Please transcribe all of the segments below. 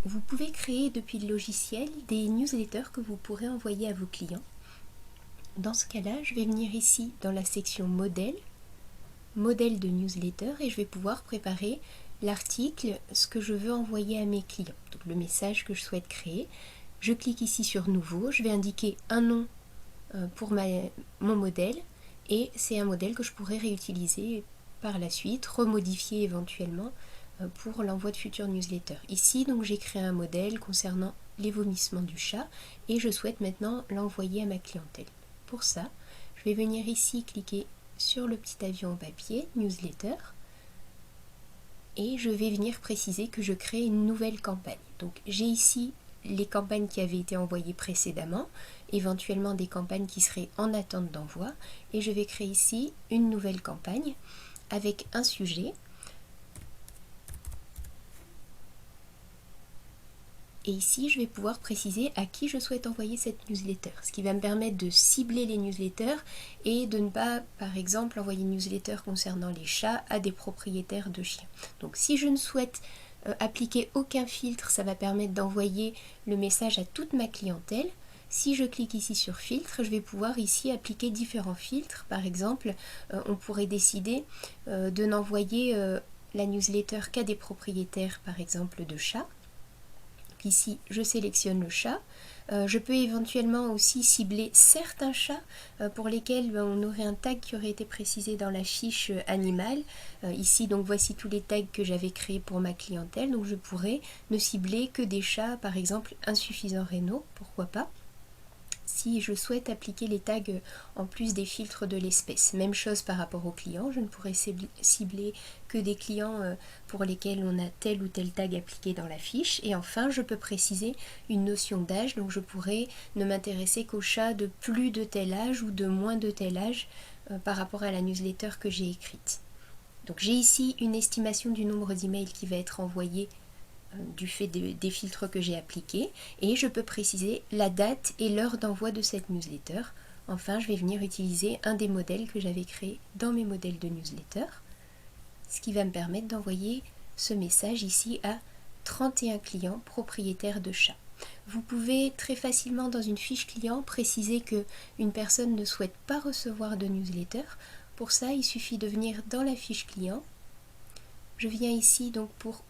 vous pouvez créer depuis le logiciel des newsletters que vous pourrez envoyer à vos clients. Dans ce cas-là, je vais venir ici dans la section modèle de newsletter et je vais pouvoir préparer l'article, ce que je veux envoyer à mes clients, donc le message que je souhaite créer. Je clique ici sur nouveau, je vais indiquer un nom pour mon modèle et c'est un modèle que je pourrais réutiliser par la suite, remodifier éventuellement pour l'envoi de futures newsletters. Ici donc j'ai créé un modèle concernant les vomissements du chat et je souhaite maintenant l'envoyer à ma clientèle. Pour ça, je vais venir ici cliquer sur le petit avion en papier, newsletter, et je vais venir préciser que je crée une nouvelle campagne. Donc j'ai ici les campagnes qui avaient été envoyées précédemment, éventuellement des campagnes qui seraient en attente d'envoi, et je vais créer ici une nouvelle campagne avec un sujet. Et ici, je vais pouvoir préciser à qui je souhaite envoyer cette newsletter, ce qui va me permettre de cibler les newsletters et de ne pas, par exemple, envoyer une newsletter concernant les chats à des propriétaires de chiens. Donc si je ne souhaite appliquer aucun filtre, ça va permettre d'envoyer le message à toute ma clientèle. Si je clique ici sur filtre, je vais pouvoir ici appliquer différents filtres. Par exemple, on pourrait décider de n'envoyer la newsletter qu'à des propriétaires, par exemple, de chats. Ici, je sélectionne le chat. Je peux éventuellement aussi cibler certains chats pour lesquels on aurait un tag qui aurait été précisé dans la fiche animal. Ici, donc voici tous les tags que j'avais créés pour ma clientèle. Donc je pourrais ne cibler que des chats, par exemple, insuffisants rénaux, pourquoi pas. Si je souhaite appliquer les tags en plus des filtres de l'espèce. Même chose par rapport aux clients, je ne pourrais cibler que des clients pour lesquels on a tel ou tel tag appliqué dans la fiche. Et enfin, je peux préciser une notion d'âge, donc je pourrais ne m'intéresser qu'aux chats de plus de tel âge ou de moins de tel âge par rapport à la newsletter que j'ai écrite. Donc j'ai ici une estimation du nombre d'emails qui va être envoyé du fait des filtres que j'ai appliqués et je peux préciser la date et l'heure d'envoi de cette newsletter. Enfin, je vais venir utiliser un des modèles que j'avais créé dans mes modèles de newsletter, ce qui va me permettre d'envoyer ce message ici à 31 clients propriétaires de chats. Vous pouvez très facilement dans une fiche client préciser qu'une personne ne souhaite pas recevoir de newsletter. Pour ça, il suffit de venir dans la fiche client. Je viens ici donc pour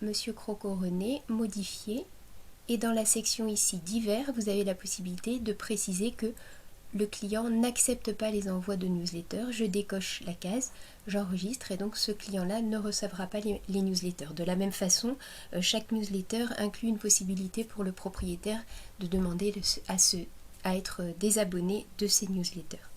Monsieur Croco René, modifier, et dans la section ici divers, vous avez la possibilité de préciser que le client n'accepte pas les envois de newsletters. Je décoche la case, j'enregistre et donc ce client-là ne recevra pas les newsletters. De la même façon, chaque newsletter inclut une possibilité pour le propriétaire de demander à être désabonné de ces newsletters.